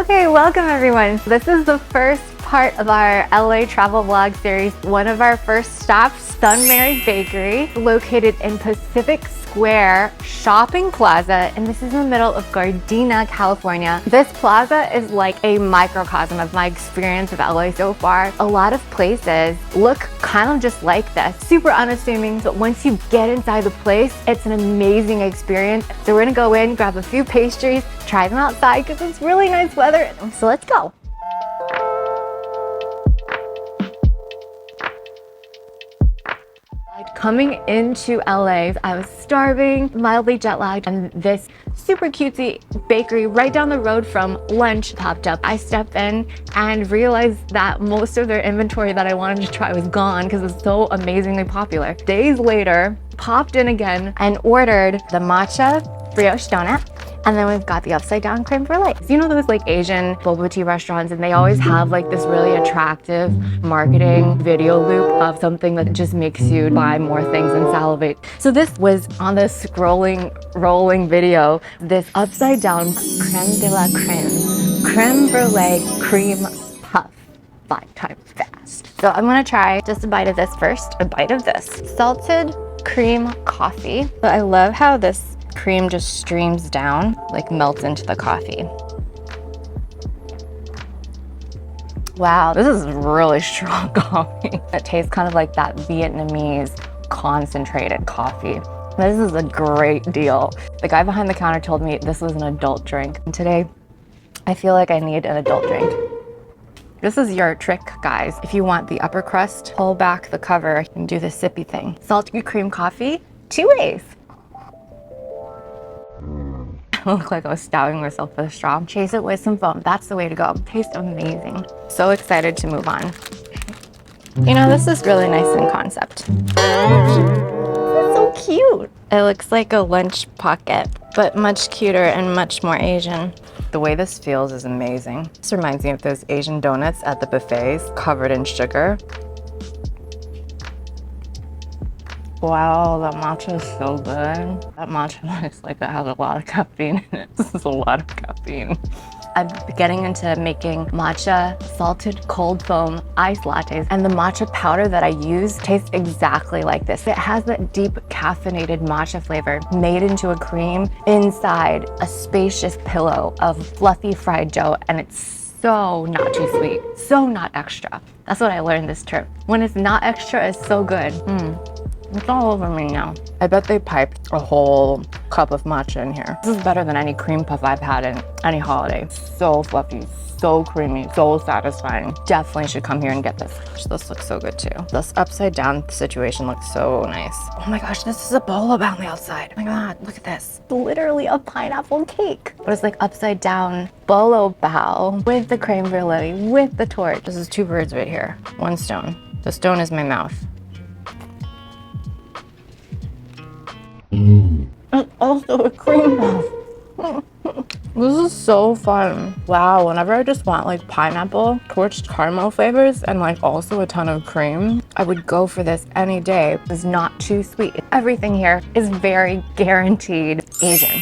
Okay, welcome everyone. This is the first part of our LA travel vlog series. One of our first stops, Sun Mary Bakery, located in Pacific Square Shopping Plaza, and this is in the middle of Gardena, California. This plaza is like a microcosm of my experience of LA so far. A lot of places look kind of just like this, super unassuming, but once you get inside the place, it's an amazing experience. So we're gonna go in, grab a few pastries, try them outside because it's really nice weather. So let's go. Coming into LA, I was starving, mildly jet lagged, and this super cutesy bakery right down the road from lunch popped up. I stepped in and realized that most of their inventory that I wanted to try was gone because it's so amazingly popular. Days later, popped in again and ordered the matcha brioche donut. And then we've got the upside down creme brulee. You know those like Asian boba tea restaurants, and they always have like this really attractive marketing video loop of something that just makes you buy more things and salivate. So this was on the rolling video, this upside down creme de la creme brulee cream puff 5 times fast. So I'm gonna try just a bite of this first, a bite of this. Salted cream coffee. But I love how this cream just streams down, like melts into the coffee. Wow, this is really strong coffee. It tastes kind of like that Vietnamese concentrated coffee. This is a great deal. The guy behind the counter told me this was an adult drink. And today, I feel like I need an adult drink. This is your trick, guys. If you want the upper crust, pull back the cover and do the sippy thing. Salty cream coffee, 2 ways. I look like I was stabbing myself with a straw. Chase it with some foam. That's the way to go. Tastes amazing. So excited to move on. You know, this is really nice in concept. It's so cute. It looks like a lunch pocket, but much cuter and much more Asian. The way this feels is amazing. This reminds me of those Asian donuts at the buffets covered in sugar. Wow, that matcha is so good. That matcha is like, it has a lot of caffeine in it. This is a lot of caffeine. I'm getting into making matcha salted cold foam iced lattes, and the matcha powder that I use tastes exactly like this. It has that deep caffeinated matcha flavor made into a cream inside a spacious pillow of fluffy fried dough, and it's so not too sweet, so not extra. That's what I learned this trip. When it's not extra, it's so good. It's all over me now. I bet they piped a whole cup of matcha in here. This is better than any cream puff I've had in any holiday. So fluffy, so creamy, so satisfying. Definitely should come here and get this. This looks so good too. This upside down situation looks so nice. Oh my gosh, this is a bolo bao on the outside. Oh my God, look at this. It's literally a pineapple cake. But it's like upside down bolo bao with the creme brulee, with the torch. This is 2 birds right here, 1 stone. The stone is my mouth. It's also a cream puff. This is so fun. Wow, whenever I just want like pineapple, torched caramel flavors, and like also a ton of cream, I would go for this any day. It's not too sweet. Everything here is very guaranteed Asian.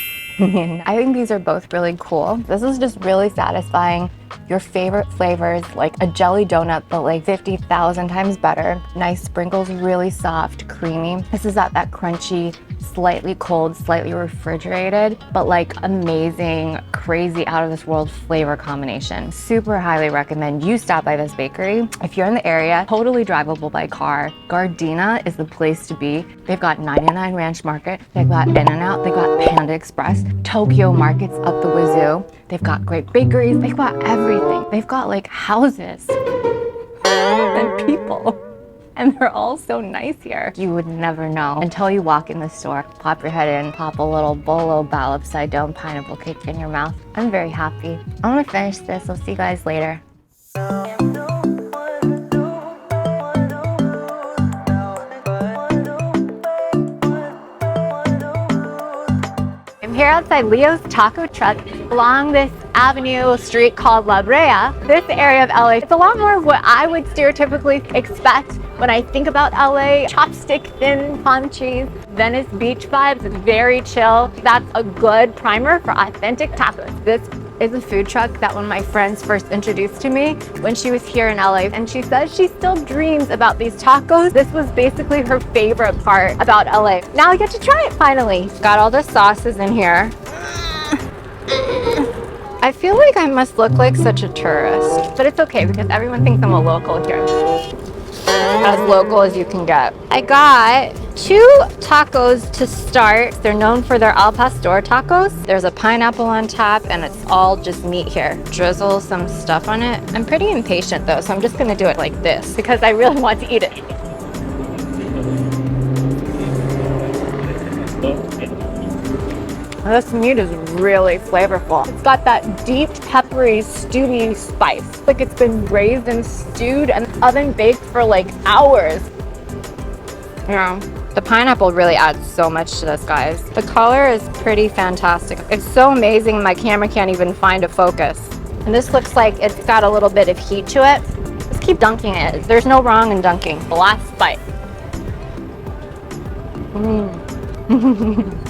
I think these are both really cool. This is just really satisfying. Your favorite flavors, like a jelly donut, but like 50,000 times better. Nice sprinkles, really soft, creamy. This is that crunchy, slightly cold, slightly refrigerated, but like amazing, crazy, out of this world flavor combination. Super highly recommend you stop by this bakery. If you're in the area, totally drivable by car. Gardena is the place to be. They've got 99 Ranch Market, they've got In-N-Out, they've got Panda Express, Tokyo Market's up the wazoo. They've got great bakeries, they've got everything. They've got like houses and people. And they're all so nice here. You would never know until you walk in the store. Pop your head in, pop a little bolo bao upside down pineapple cake in your mouth. I'm very happy. I'm gonna finish this. I'll see you guys later. I'm here outside Leo's Taco Truck along this street called La Brea. This area of LA, it's a lot more of what I would stereotypically expect when I think about LA. Chopstick thin palm trees, Venice beach vibes, very chill. That's a good primer for authentic tacos. This is a food truck that one of my friends first introduced to me when she was here in LA. And she says she still dreams about these tacos. This was basically her favorite part about LA. Now I get to try it finally. Got all the sauces in here. I feel like I must look like such a tourist, but it's okay because everyone thinks I'm a local here. As local as you can get. I got 2 tacos to start. They're known for their al pastor tacos. There's a pineapple on top and it's all just meat here. Drizzle some stuff on it. I'm pretty impatient though, so I'm just gonna do it like this because I really want to eat it. This meat is really flavorful. It's got that deep, peppery, stewy spice. Like it's been braised and stewed and oven baked for like hours. Yeah. The pineapple really adds so much to this, guys. The color is pretty fantastic. It's so amazing my camera can't even find a focus. And this looks like it's got a little bit of heat to it. Just keep dunking it. There's no wrong in dunking. The last bite.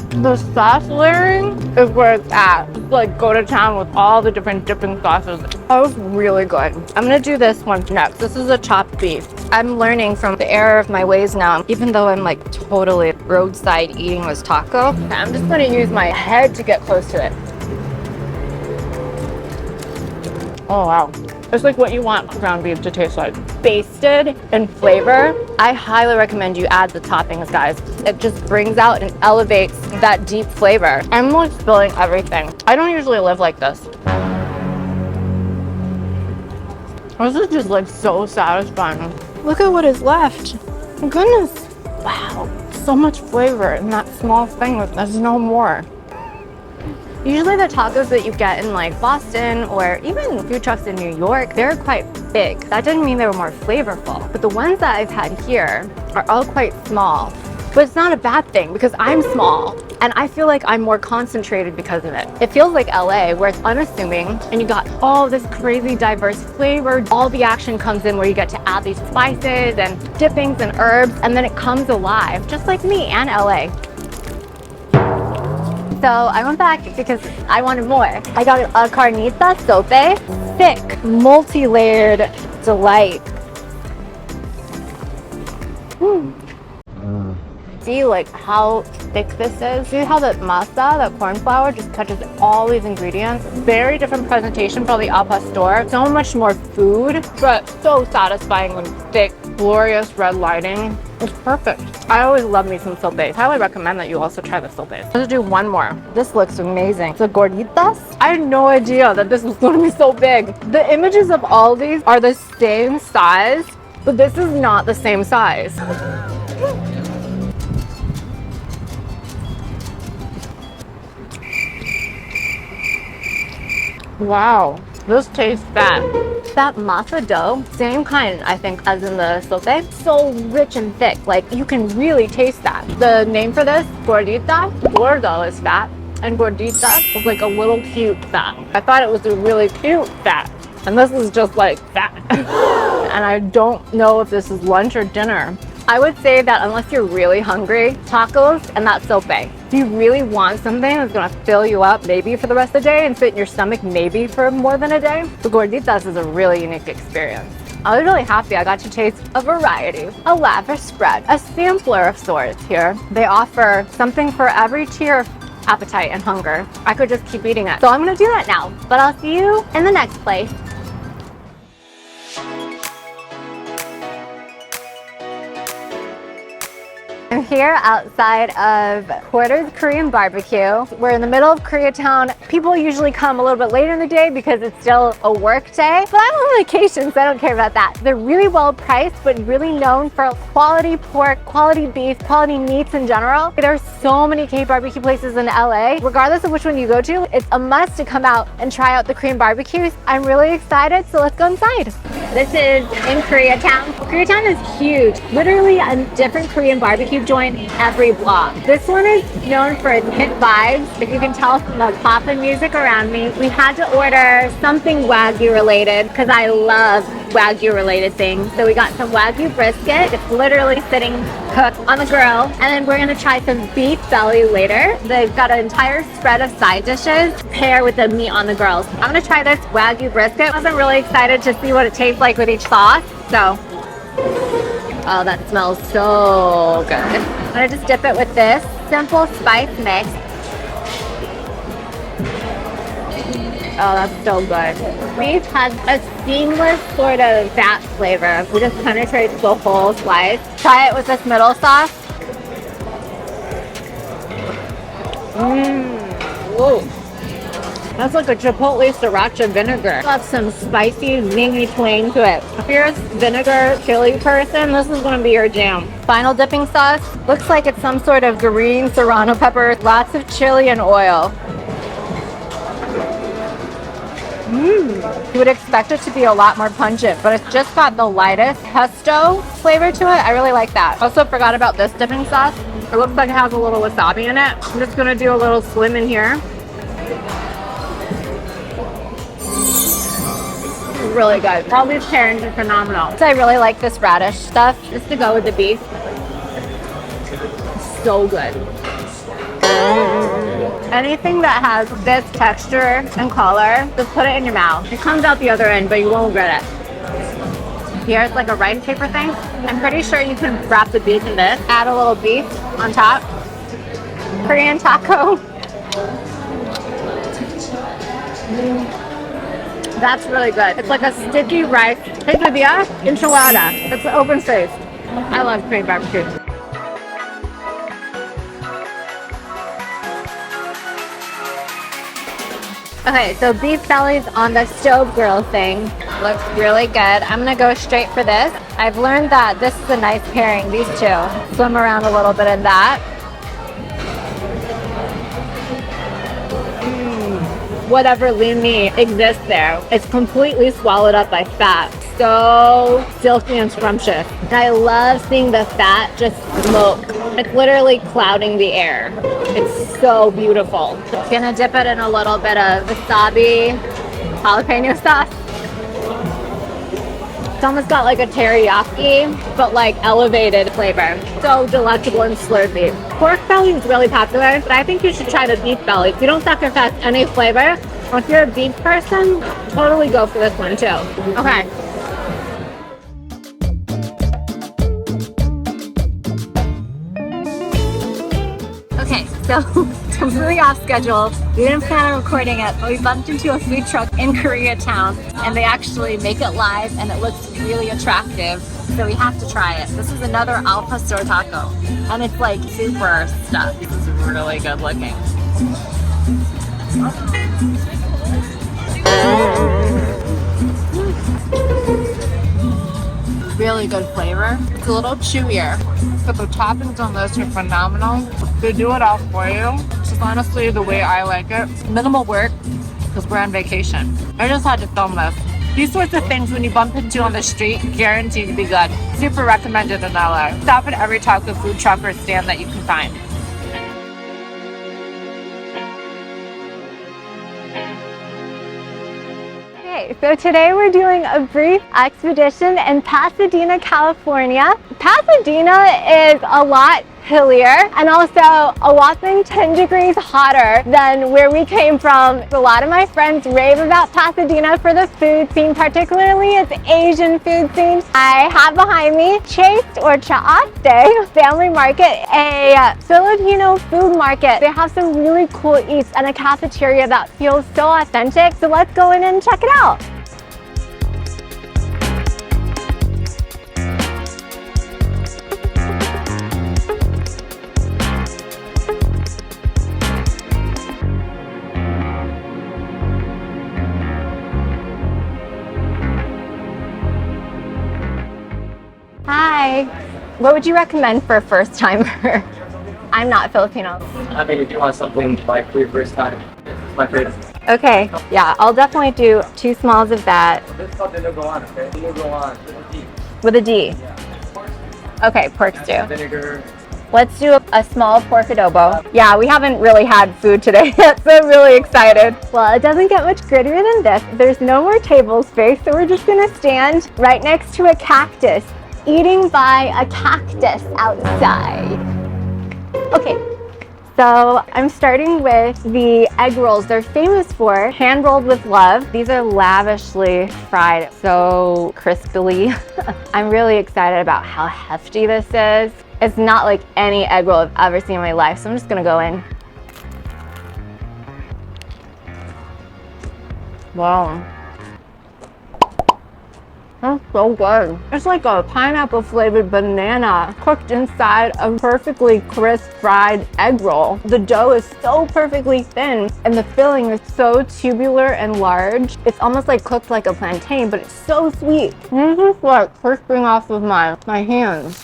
The sauce layering is where it's at. Just like go to town with all the different dipping sauces. That was really good. I'm gonna do this one next. This is a chopped beef. I'm learning from the error of my ways now, even though I'm like totally roadside eating this taco. I'm just gonna use my head to get close to it. Oh wow. It's like what you want ground beef to taste like. Basted in flavor. I highly recommend you add the toppings, guys. It just brings out and elevates that deep flavor. I'm like spilling everything. I don't usually live like this. This is just like so satisfying. Look at what is left. Goodness. Wow. So much flavor in that small thing. There's no more. Usually the tacos that you get in like Boston or even food trucks in New York, they're quite big. That doesn't mean they were more flavorful. But the ones that I've had here are all quite small. But it's not a bad thing because I'm small and I feel like I'm more concentrated because of it. It feels like LA where it's unassuming and you got all this crazy diverse flavor. All the action comes in where you get to add these spices and dippings and herbs and then it comes alive, just like me and LA. So I went back because I wanted more. I got a carnita sope, thick, multi-layered delight. See like how thick this is? See how the masa, the corn flour, just touches all these ingredients? Very different presentation for the al pastor. So much more food, but so satisfying and thick, glorious red lighting. It's perfect. I always love me some sopes. Highly recommend that you also try the sopes. Let's do one more. This looks amazing. The gorditas. I had no idea that this was going to be so big. The images of all these are the same size, but this is not the same size. Wow, this tastes fat. That masa dough, same kind I think as in the sope, so rich and thick, like you can really taste that. The name for this, gordita, gordo is fat, and gordita is like a little cute fat. I thought it was a really cute fat, and this is just like fat. And I don't know if this is lunch or dinner. I would say that unless you're really hungry, tacos and that sope. If you really want something that's gonna fill you up maybe for the rest of the day and fit in your stomach maybe for more than a day, the gorditas is a really unique experience. I was really happy I got to taste a variety, a lavish spread, a sampler of sorts here. They offer something for every tier of appetite and hunger. I could just keep eating it. So I'm gonna do that now, but I'll see you in the next place. I'm here outside of Porter's Korean Barbecue. We're in the middle of Koreatown. People usually come a little bit later in the day because it's still a work day, but I'm on vacation, so I don't care about that. They're really well priced, but really known for quality pork, quality beef, quality meats in general. There are so many KBBQ places in LA. Regardless of which one you go to, it's a must to come out and try out the Korean barbecues. I'm really excited, so let's go inside. This is in Koreatown. Koreatown is huge. Literally a different Korean barbecue joint in every block. This one is known for its hit vibes. If you can tell from the poppin' music around me, we had to order something Wagyu related because I love Wagyu related things. So we got some Wagyu brisket. It's literally sitting cooked on the grill. And then we're gonna try some beef belly later. They've got an entire spread of side dishes pair with the meat on the grill. I'm gonna try this Wagyu brisket. I wasn't really excited to see what it tastes like with each sauce. So, oh, that smells so good. I'm gonna just dip it with this simple spice mix. Oh, that's so good. Beef has a seamless sort of fat flavor. It just penetrates the whole slice. Try it with this middle sauce. Whoa. That's like a chipotle sriracha vinegar. Got some spicy, zingy twang to it. If you're a vinegar chili person, this is gonna be your jam. Final dipping sauce. Looks like it's some sort of green serrano pepper. Lots of chili and oil. You would expect it to be a lot more pungent, but it's just got the lightest pesto flavor to it. I really like that. Also forgot about this dipping sauce. It looks like it has a little wasabi in it. I'm just gonna do a little swim in here. Really good. All these pairings are phenomenal. So I really like this radish stuff just to go with the beef. So good. Anything that has this texture and color, just put it in your mouth. It comes out the other end, but you won't regret it. Here's like a rice paper thing. I'm pretty sure you can wrap the beef in this. Add a little beef on top. Korean taco. That's really good. It's like a sticky rice quesadilla enchilada. It's open faced. I love Korean barbecue. Okay, so beef bellies on the stove grill thing. Looks really good. I'm gonna go straight for this. I've learned that this is a nice pairing, these two. Swim around a little bit in that. Whatever lean meat exists there, it's completely swallowed up by fat. So silky and scrumptious. I love seeing the fat just smoke. It's literally clouding the air. It's so beautiful. Gonna dip it in a little bit of wasabi jalapeno sauce. It's almost got like a teriyaki, but like elevated flavor. So delectable and slurpy. Pork belly is really popular, but I think you should try the beef belly. If you don't sacrifice any flavor, or if you're a beef person, totally go for this one too. Okay. Okay, so completely off schedule. We didn't plan on recording it, but we bumped into a food truck in Koreatown, and they actually make it live, and it looks really attractive. So we have to try it. This is another al pastor taco, and it's like super stuffed. This is really good looking. Really good flavor. It's a little chewier, but the toppings on this are phenomenal. They do it all for you. It's just honestly the way I like it. Minimal work because we're on vacation. I just had to film this. These sorts of things when you bump into on the street, guaranteed to be good. Super recommended in LA. Stop at every taco food truck or stand that you can find. So today we're doing a brief expedition in Pasadena, California. Pasadena is a lot hillier and also a whopping 10 degrees hotter than where we came from. A lot of my friends rave about Pasadena for the food scene, particularly its Asian food scene. I have behind me Chaste or Chaaste Family Market, a Filipino food market. They have some really cool eats and a cafeteria that feels so authentic. So let's go in and check it out. Hi, what would you recommend for a first timer? I'm not Filipino. I mean, if you want something like for your first time, it's my favorite. Okay, yeah, I'll definitely do 2 smalls of that. This is called dinuguan, okay? Dinuguan with a D. With a D. Yeah. Okay, pork stew. Vinegar, Let's do a small pork adobo. Yeah, we haven't really had food today yet, so I'm really excited. Well, it doesn't get much grittier than this. There's no more table space, so we're just gonna stand right next to a cactus, eating by a cactus outside. Okay. So I'm starting with the egg rolls. They're famous for hand rolled with love. These are lavishly fried, so crispily. I'm really excited about how hefty this is. It's not like any egg roll I've ever seen in my life, so I'm just gonna go in. Wow. That's so good. It's like a pineapple flavored banana cooked inside a perfectly crisp fried egg roll. The dough is so perfectly thin and the filling is so tubular and large. It's almost like cooked like a plantain, but it's so sweet. This is like crisping off of my hands.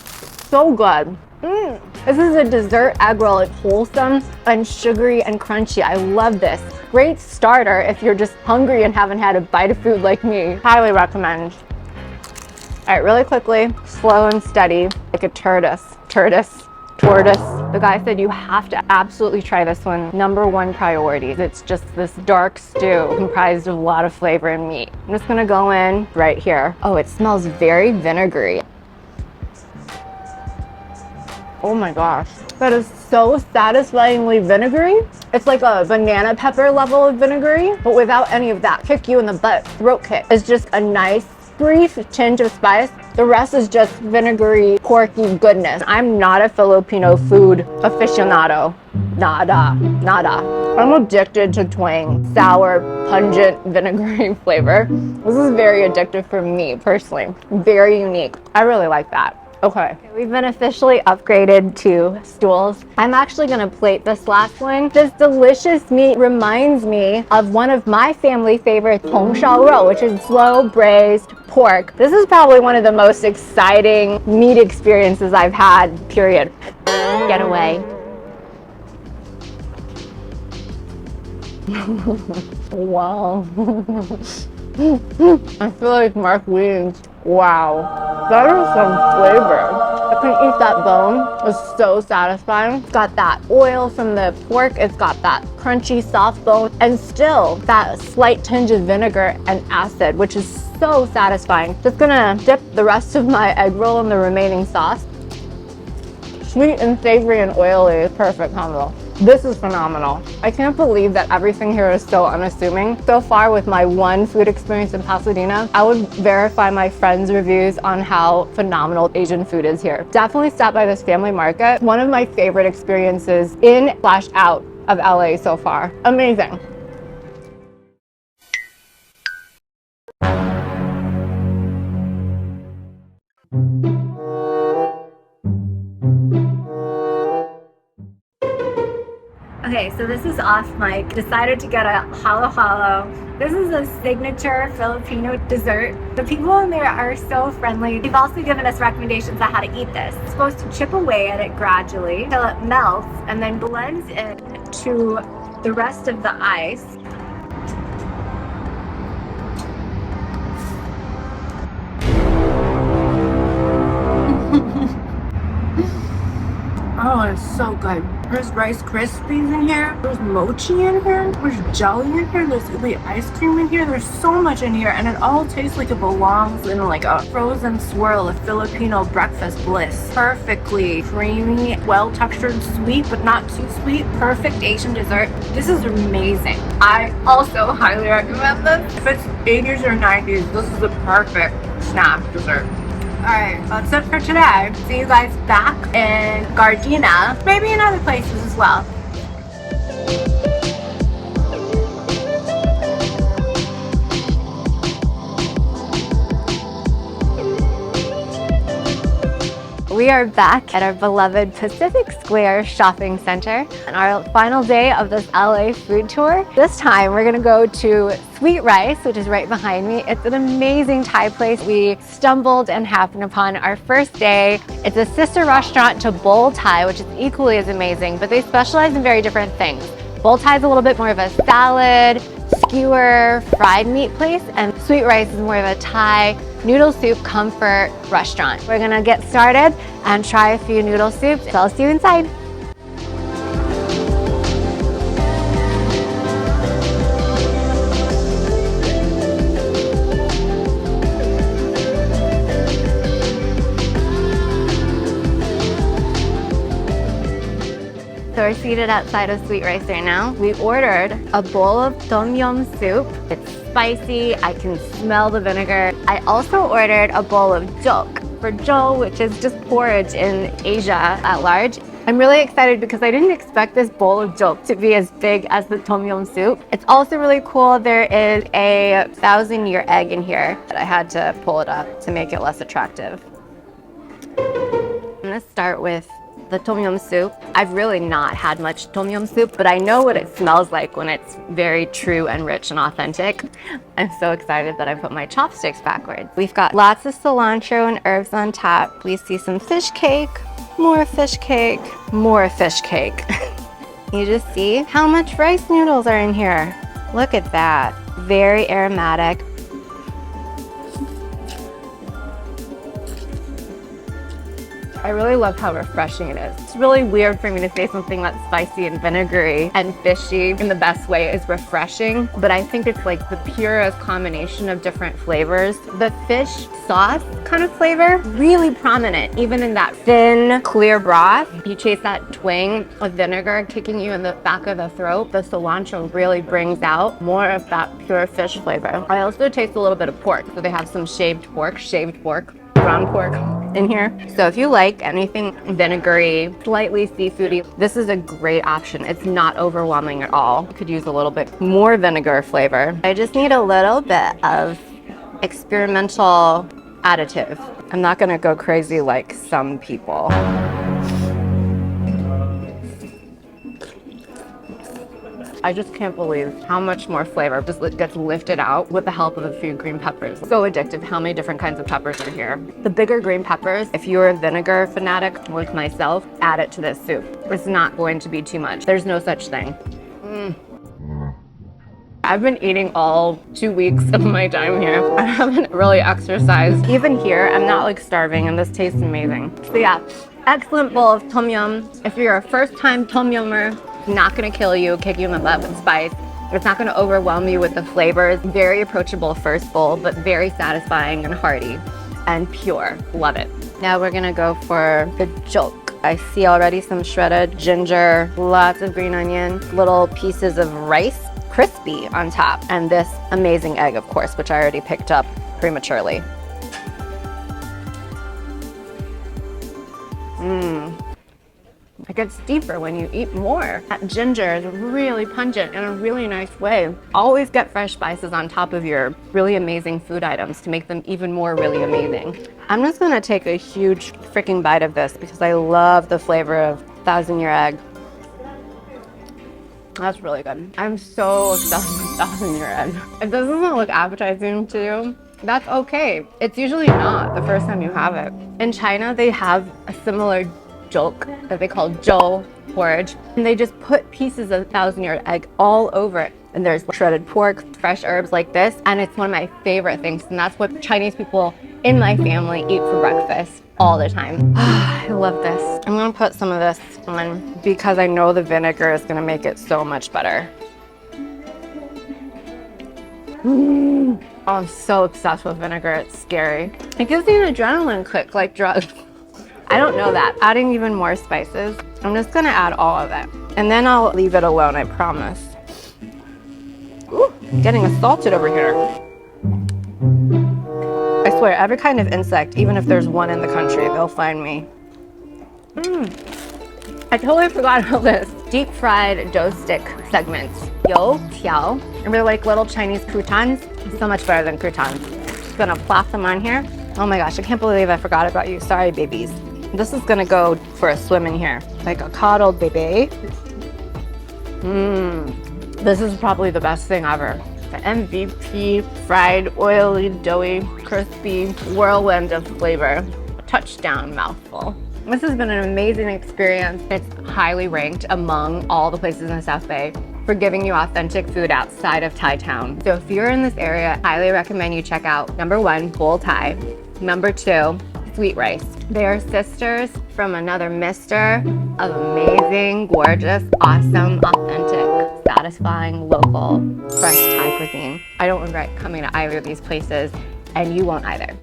So good. This is a dessert egg roll. It's wholesome and sugary and crunchy. I love this. Great starter if you're just hungry and haven't had a bite of food like me. Highly recommend. All right, really quickly, slow and steady, like a tortoise. The guy said you have to absolutely try this one. #1 priority. It's just this dark stew comprised of a lot of flavor and meat. I'm just gonna go in right here. Oh, it smells very vinegary. Oh my gosh, that is so satisfyingly vinegary. It's like a banana pepper level of vinegary, but without any of that kick you in the butt throat kick. It's just a nice brief tinge of spice. The rest is just vinegary, porky goodness. I'm not a Filipino food aficionado. Nada. I'm addicted to twang, sour, pungent, vinegary flavor. This is very addictive for me personally. Very unique. I really like that. Okay, we've been officially upgraded to stools. I'm actually gonna plate this last one. This delicious meat reminds me of one of my family favorites, Hong Shao Rou, which is slow braised pork. This is probably one of the most exciting meat experiences I've had, period. Get away. Wow. I feel like Mark Wiens. Wow, that is some flavor. I can eat that bone. It's so satisfying. It's got that oil from the pork. It's got that crunchy, soft bone, and still that slight tinge of vinegar and acid, which is so satisfying. Just gonna dip the rest of my egg roll in the remaining sauce. Sweet and savory and oily, perfect combo. This is phenomenal. I can't believe that everything here is so unassuming. So far with my one food experience in Pasadena, I would verify my friends' reviews on how phenomenal Asian food is here. Definitely stop by this family market. One of my favorite experiences in/out of LA so far. Amazing. Okay, so this is off mic. Decided to get a halo halo. This is a signature Filipino dessert. The people in there are so friendly. They've also given us recommendations on how to eat this. It's supposed to chip away at it gradually till it melts and then blends into the rest of the ice. Oh, it's so good. There's Rice Krispies in here. There's mochi in here. There's jelly in here. There's the ice cream in here. There's so much in here, and it all tastes like it belongs in like a frozen swirl of Filipino breakfast bliss. Perfectly creamy, well-textured, sweet, but not too sweet. Perfect Asian dessert. This is amazing. I also highly recommend this. If it's 80s or 90s, this is the perfect snack dessert. Alright, that's it for today. See you guys back in Gardena, maybe in other places as well. We are back at our beloved Pacific Square Shopping Center on our final day of this LA food tour. This time we're gonna go to Sweet Rice, which is right behind me. It's an amazing Thai place we stumbled and happened upon our first day. It's a sister restaurant to Bowl Thai, which is equally as amazing, but they specialize in very different things. Bowl Thai is a little bit more of a salad, skewer, fried meat place, and Sweet Rice is more of a Thai noodle soup comfort restaurant. We're gonna get started and try a few noodle soups. So I'll see you inside. So we're seated outside of Sweet Rice right now. We ordered a bowl of tom yum soup. It's spicy, I can smell the vinegar. I also ordered a bowl of jok, for jo, which is just porridge in Asia at large. I'm really excited because I didn't expect this bowl of jok to be as big as the tom yum soup. It's also really cool. There is a 1,000-year egg in here, but I had to pull it up to make it less attractive. I'm gonna start with the tom yum soup. I've really not had much tom yum soup, but I know what it smells like when it's very true and rich and authentic. I'm so excited that I put my chopsticks backwards. We've got lots of cilantro and herbs on top. We see some fish cake, more fish cake, more fish cake. You just see how much rice noodles are in here. Look at that. Very aromatic. I really love how refreshing it is. It's really weird for me to say something that's spicy and vinegary and fishy in the best way is refreshing, but I think it's like the purest combination of different flavors. The fish sauce kind of flavor, really prominent, even in that thin, clear broth. You chase that twang of vinegar kicking you in the back of the throat. The cilantro really brings out more of that pure fish flavor. I also taste a little bit of pork. So they have some shaved pork, ground pork in here. So if you like anything vinegary, slightly seafoody, this is a great option. It's not overwhelming at all. You could use a little bit more vinegar flavor. I just need a little bit of experimental additive. I'm not gonna go crazy like some people. I just can't believe how much more flavor just gets lifted out with the help of a few green peppers. So addictive how many different kinds of peppers are here. The bigger green peppers, if you're a vinegar fanatic like myself, add it to this soup. It's not going to be too much. There's no such thing. I've been eating all 2 weeks of my time here. I haven't really exercised. Even here, I'm not like starving and this tastes amazing. So yeah, excellent bowl of tom yum. If you're a first-time tom yummer, not gonna kill you, kick you in the butt with spice. It's not gonna overwhelm you with the flavors. Very approachable first bowl, but very satisfying and hearty and pure. Love it. Now we're gonna go for the jok. I see already some shredded ginger, lots of green onion, little pieces of rice, crispy on top, and this amazing egg, of course, which I already picked up prematurely. It gets deeper when you eat more. That ginger is really pungent in a really nice way. Always get fresh spices on top of your really amazing food items to make them even more really amazing. I'm just gonna take a huge freaking bite of this because I love the flavor of 1,000-year egg. That's really good. I'm so obsessed with 1,000-year egg. If this doesn't look appetizing to you, that's okay. It's usually not the first time you have it. In China, they have a similar jok that they call zhou porridge, and they just put pieces of 1,000-year egg all over it. And there's shredded pork, fresh herbs like this, and it's one of my favorite things. And that's what Chinese people in my family eat for breakfast all the time. I love this. I'm gonna put some of this on because I know the vinegar is gonna make it so much better. Oh, I'm so obsessed with vinegar, it's scary. It gives me an adrenaline kick like drugs. I don't know that. Adding even more spices. I'm just gonna add all of it. And then I'll leave it alone, I promise. Ooh, getting assaulted over here. I swear, every kind of insect, even if there's one in the country, they'll find me. I totally forgot about this. Deep fried dough stick segments. Yo tiao. And they're like little Chinese croutons. So much better than croutons. Just gonna plop them on here. Oh my gosh, I can't believe I forgot about you. Sorry, babies. This is gonna go for a swim in here. Like a coddled baby. This is probably the best thing ever. The MVP fried, oily, doughy, crispy whirlwind of flavor. A touchdown mouthful. This has been an amazing experience. It's highly ranked among all the places in the South Bay for giving you authentic food outside of Thai town. So if you're in this area, I highly recommend you check out number 1, Bowl Thai. Number 2, Sweet Rice. They are sisters from another mister of amazing, gorgeous, awesome, authentic, satisfying, local, fresh Thai cuisine. I don't regret coming to either of these places, and you won't either.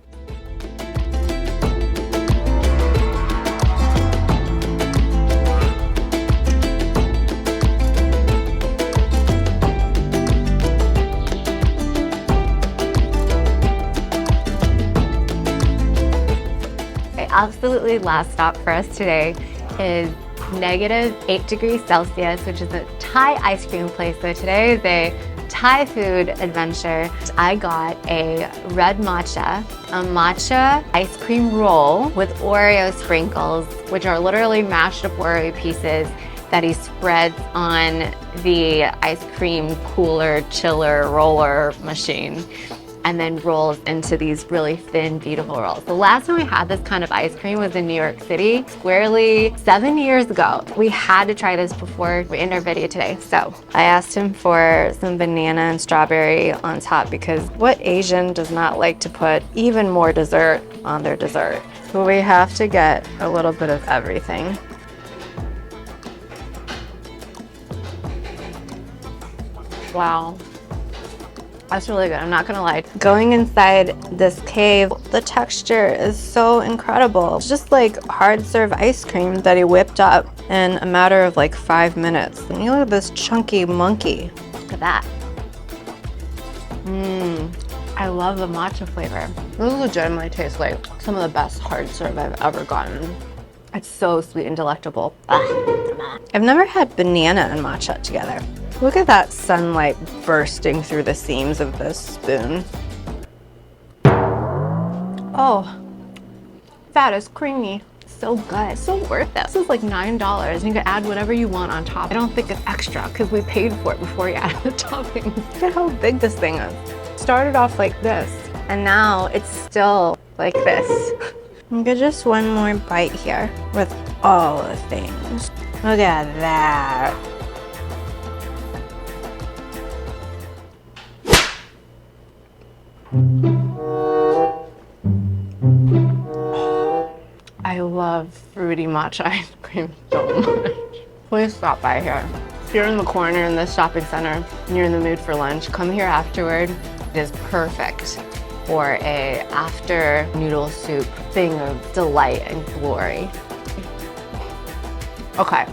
Absolutely last stop for us today is -8 degrees Celsius, which is a Thai ice cream place. So today is a Thai food adventure. I got a red matcha, a matcha ice cream roll with Oreo sprinkles, which are literally mashed up Oreo pieces that he spreads on the ice cream cooler, chiller, roller machine, and then rolls into these really thin, beautiful rolls. The last time we had this kind of ice cream was in New York City, squarely 7 years ago. We had to try this before we end our video today. So I asked him for some banana and strawberry on top, because what Asian does not like to put even more dessert on their dessert? So we have to get a little bit of everything. Wow. That's really good, I'm not gonna lie. Going inside this cave, the texture is so incredible. It's just like hard serve ice cream that he whipped up in a matter of like 5 minutes. And you look at this chunky monkey. Look at that. I love the matcha flavor. This legitimately tastes like some of the best hard serve I've ever gotten. It's so sweet and delectable. I've never had banana and matcha together. Look at that sunlight bursting through the seams of this spoon. Oh, that is creamy. So good, so worth it. This is like $9 and you can add whatever you want on top. I don't think it's extra because we paid for it before you added the toppings. Look at how big this thing is. Started off like this and now it's still like this. I'll get just one more bite here with all the things. Look at that. I love fruity matcha ice cream so much. Please stop by here. If you're in the corner in this shopping center and you're in the mood for lunch, come here afterward. It is perfect for a after noodle soup thing of delight and glory. Okay.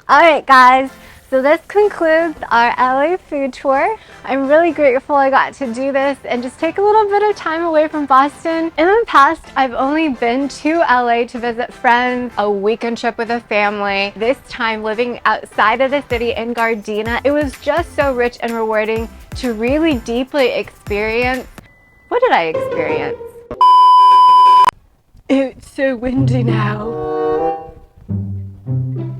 All right, guys. So this concludes our LA food tour. I'm really grateful I got to do this and just take a little bit of time away from Boston. In the past, I've only been to LA to visit friends, a weekend trip with a family. This time living outside of the city in Gardena, it was just so rich and rewarding to really deeply experience. What did I experience? It's so windy now.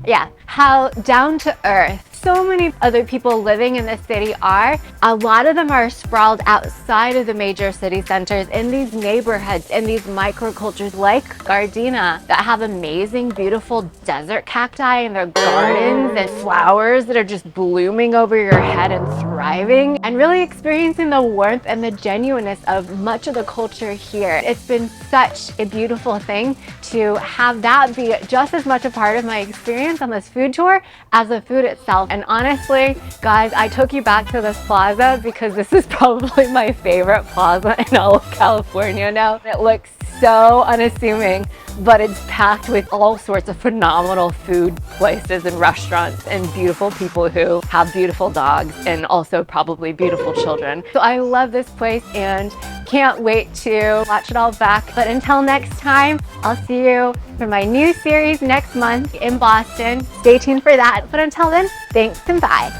Yeah, how down to earth so many other people living in the city are. A lot of them are sprawled outside of the major city centers in these neighborhoods, in these microcultures like Gardena that have amazing, beautiful desert cacti in their gardens and flowers that are just blooming over your head and thriving, and really experiencing the warmth and the genuineness of much of the culture here. It's been such a beautiful thing to have that be just as much a part of my experience on this food tour as the food itself. And honestly, guys, I took you back to this plaza because this is probably my favorite plaza in all of California now. It looks so unassuming, but it's packed with all sorts of phenomenal food places and restaurants and beautiful people who have beautiful dogs and also probably beautiful children. So I love this place and can't wait to watch it all back. But until next time, I'll see you for my new series next month in Boston. Stay tuned for that. But until then, thanks and bye.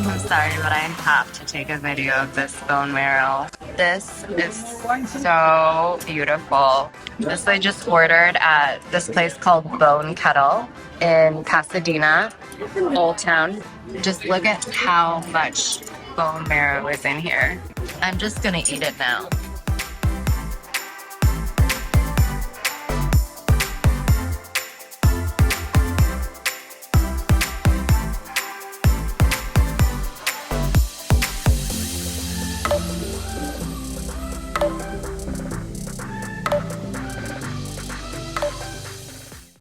I'm sorry, but I have to take a video of this bone marrow. This is so beautiful. This I just ordered at this place called Bone Kettle in Pasadena, Old Town. Just look at how much bone marrow is in here. I'm just gonna eat it now.